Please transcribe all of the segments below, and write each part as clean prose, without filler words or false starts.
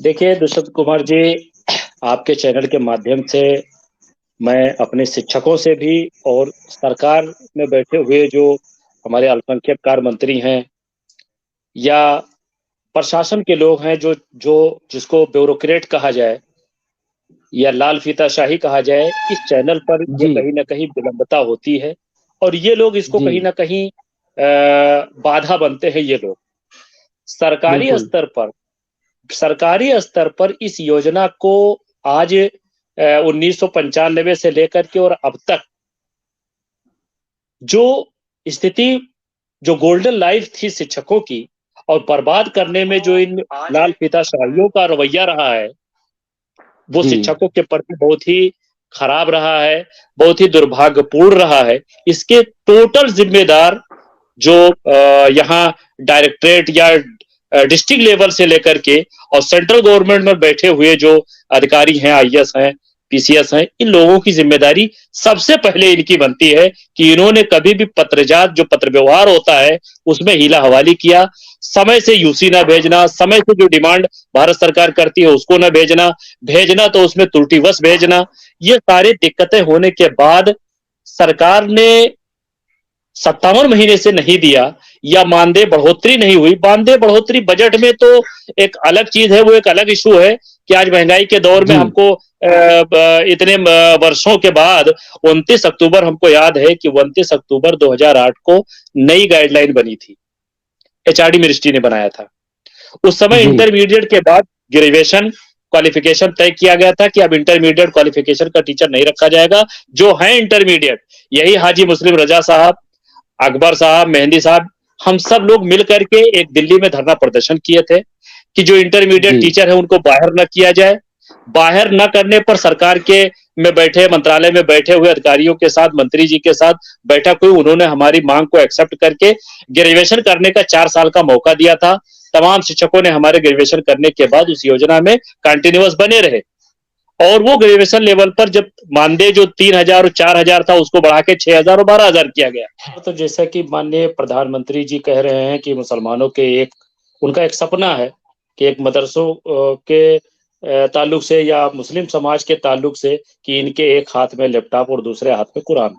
देखिए दुष्यंत कुमार जी, आपके चैनल के माध्यम से मैं अपने शिक्षकों से भी और सरकार में बैठे हुए जो हमारे अल्पसंख्यक कार्य मंत्री हैं या प्रशासन के लोग हैं जो जो जिसको ब्यूरोक्रेट कहा जाए या लाल फीताशाही कहा जाए, इस चैनल पर ये जी, कहीं न कहीं विलंबता होती है और ये लोग इसको जी, कहीं न कहीं बाधा बनते हैं ये लोग। सरकारी बिल्कुल। स्तर पर सरकारी स्तर पर इस योजना को आज 1995 से लेकर के और अब तक जो स्थिति, जो गोल्डन लाइफ थी शिक्षकों की और बर्बाद करने में जो इन लाल फीताशाहियों का रवैया रहा है, वो जी, शिक्षकों के प्रति बहुत ही खराब रहा है, बहुत ही दुर्भाग्यपूर्ण रहा है। इसके टोटल जिम्मेदार जो यहाँ डायरेक्टरेट या डिस्ट्रिक्ट लेवल से लेकर के और सेंट्रल गवर्नमेंट में बैठे हुए जो अधिकारी हैं, आईएएस हैं, पीसीएस हैं, इन लोगों की जिम्मेदारी सबसे पहले इनकी बनती है कि इन्होंने कभी भी पत्रजात जो पत्र व्यवहार होता है उसमें हीला हवाली किया, समय से यूसी ना भेजना, समय से जो डिमांड भारत सरकार करती है उसको ना भेजना, भेजना तो उसमें त्रुटिवश भेजना, ये सारी दिक्कतें होने के बाद सरकार ने 57 महीने से नहीं दिया या मानदेय बढ़ोतरी नहीं हुई। मानदेय बढ़ोतरी बजट में तो एक अलग चीज है, वो एक अलग इशू है कि आज महंगाई के दौर में जी, हमको इतने वर्षों के बाद 29 अक्टूबर, हमको याद है कि 29 अक्टूबर 2008 को नई गाइडलाइन बनी थी, एचआरडी मिनिस्ट्री ने बनाया था। उस समय जी, इंटरमीडिएट के बाद ग्रेजुएशन क्वालिफिकेशन तय किया गया था कि अब इंटरमीडिएट क्वालिफिकेशन का टीचर नहीं रखा जाएगा। जो है इंटरमीडिएट, यही हाजी मुस्लिम रजा साहब, अकबर साहब, मेहंदी साहब, हम सब लोग मिल करके एक दिल्ली में धरना प्रदर्शन किए थे कि जो इंटरमीडिएट जी, टीचर है उनको बाहर न किया जाए। बाहर न करने पर सरकार के में बैठे, मंत्रालय में बैठे हुए अधिकारियों के साथ, मंत्री जी के साथ बैठक हुई। उन्होंने हमारी मांग को एक्सेप्ट करके ग्रेजुएशन करने का 4 साल का मौका दिया था। तमाम शिक्षकों ने हमारे ग्रेजुएशन करने के बाद उस योजना में कंटिन्यूअस बने रहे और वो ग्रेजुएशन लेवल पर जब मानदेय जो 3,000 और 4,000 था उसको बढ़ा के 6,000 और 12,000 किया गया। तो जैसा कि माननीय प्रधानमंत्री जी कह रहे हैं कि मुसलमानों के एक, उनका एक सपना है कि एक मदरसों के ताल्लुक से या मुस्लिम समाज के ताल्लुक से कि इनके एक हाथ में लैपटॉप और दूसरे हाथ में कुरान,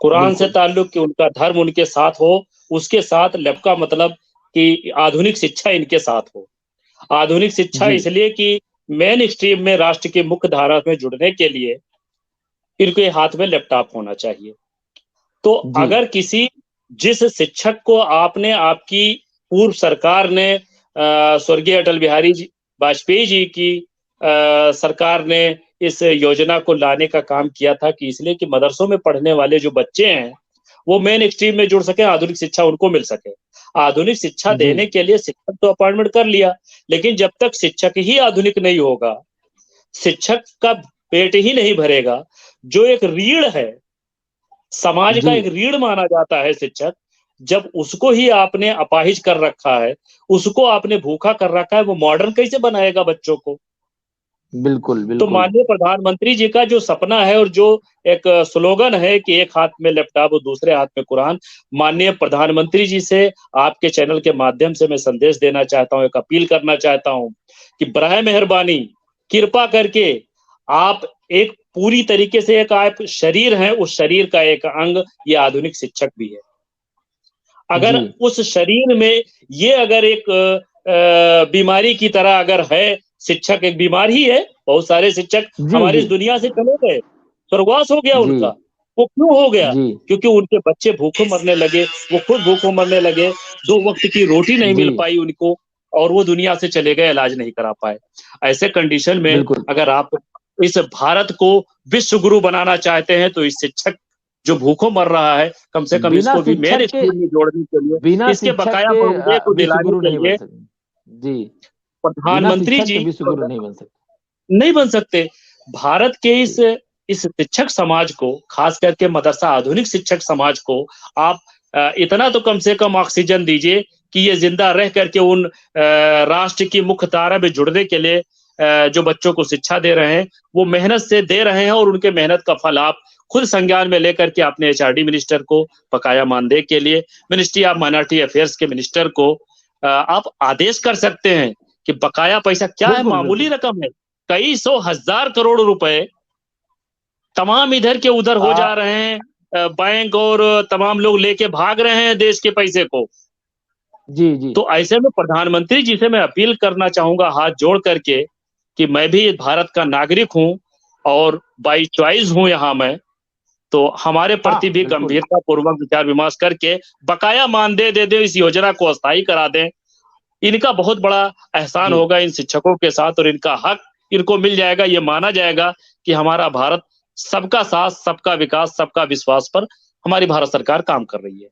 कुरान से बिल्कुल। ताल्लुक कि उनका धर्म उनके साथ हो, उसके साथ लैप का मतलब कि आधुनिक शिक्षा इनके साथ हो। आधुनिक शिक्षा जी, इसलिए कि मेन स्ट्रीम में राष्ट्र की मुख्य धारा में जुड़ने के लिए इनके हाथ में लैपटॉप होना चाहिए। तो जी, अगर किसी, जिस शिक्षक को आपने, आपकी पूर्व सरकार ने स्वर्गीय अटल बिहारी जी वाजपेयी जी की सरकार ने इस योजना को लाने का काम किया था कि इसलिए कि मदरसों में पढ़ने वाले जो बच्चे हैं वो मेन स्ट्रीम में जुड़ सके, आधुनिक शिक्षा उनको मिल सके। आधुनिक शिक्षा जी, देने के लिए शिक्षक तो अपॉइंटमेंट कर लिया, लेकिन जब तक शिक्षक ही आधुनिक नहीं होगा, शिक्षक का पेट ही नहीं भरेगा, जो एक रीढ़ है, समाज का जी, एक रीढ़ माना जाता है शिक्षक, जब उसको ही आपने अपाहिज कर रखा है, उसको आपने भूखा कर रखा है, वो मॉडर्न कैसे बनाएगा बच्चों को? बिल्कुल, तो बिल्कुल। माननीय प्रधानमंत्री जी का जो सपना है और जो एक स्लोगन है कि एक हाथ में लैपटॉप और दूसरे हाथ में कुरान, माननीय प्रधानमंत्री जी से आपके चैनल के माध्यम से मैं संदेश देना चाहता हूँ, एक अपील करना चाहता हूँ कि बराए मेहरबानी, कृपा करके आप एक पूरी तरीके से, एक आप शरीर हैं, उस शरीर का एक अंग ये आधुनिक शिक्षक भी है। अगर जी, उस शरीर में ये अगर एक बीमारी की तरह अगर है, शिक्षक एक बीमार ही है, बहुत सारे शिक्षक जी, हमारी जी, इस दुनिया से चले गए, स्वर्गवास हो गया जी, उनका। वो क्यों हो गया? जी, क्योंकि उनके बच्चे भूखे मरने लगे, वो खुद भूखे मरने लगे, 2 वक़्त की रोटी नहीं जी, मिल पाई उनको और वो दुनिया से चले गए, इलाज नहीं करा पाए। ऐसे कंडीशन में बिल्कुल। अगर आप इस भारत को विश्व गुरु बनाना चाहते हैं, तो इस शिक्षक जो भूखों मर रहा है, कम से कम बिना इसको भी मेन शिक्षक के स्ट्रीम में जोड़ने के लिए, बिना इसके शिक्षक बकाया के मानदेय को दिलाने विश्वगुरु के नहीं बन लिए सकते। जी, बिना प्रधानमंत्री शिक्षक के जी विश्वगुरु नहीं बन सकते। नहीं बन सकते। भारत के इस शिक्षक समाज को, खास करके मदरसा आधुनिक शिक्षक समाज को आप इतना तो कम से कम ऑक्सीजन दीजिए कि ये ज़िंदा रह करके उन राष्ट्र की मुख्य धारा में जुड़ने के लिए जो बच्चों को शिक्षा दे रहे हैं, वो मेहनत से दे रहे हैं और उनके मेहनत का फल आप खुद संज्ञान में लेकर के अपने एचआरडी मिनिस्टर को बकाया मानदेय के लिए, मिनिस्ट्री ऑफ माइनॉरिटी अफेयर्स के मिनिस्टर को आप आदेश कर सकते हैं कि बकाया पैसा क्या है, बिल्कुल मामूली बिल्कुल रकम है, कई सौ हजार करोड़ रुपए तमाम इधर के उधर हो जा आ, रहे हैं। बैंक और तमाम लोग लेके भाग रहे हैं देश के पैसे को। जी जी तो ऐसे में प्रधानमंत्री जी से मैं अपील करना चाहूंगा हाथ जोड़ करके कि मैं भी भारत का नागरिक हूं और बाई चॉइस हूं यहाँ मैं, तो हमारे प्रति हाँ भी बिल्कुल गंभीरता पूर्वक विचार विमर्श करके बकाया मानदेय दे दे, इस योजना को अस्थायी करा दें। इनका बहुत बड़ा एहसान जी होगा इन शिक्षकों के साथ और इनका हक इनको मिल जाएगा। ये माना जाएगा कि हमारा भारत सबका साथ, सबका विकास, सबका विश्वास पर हमारी भारत सरकार काम कर रही है।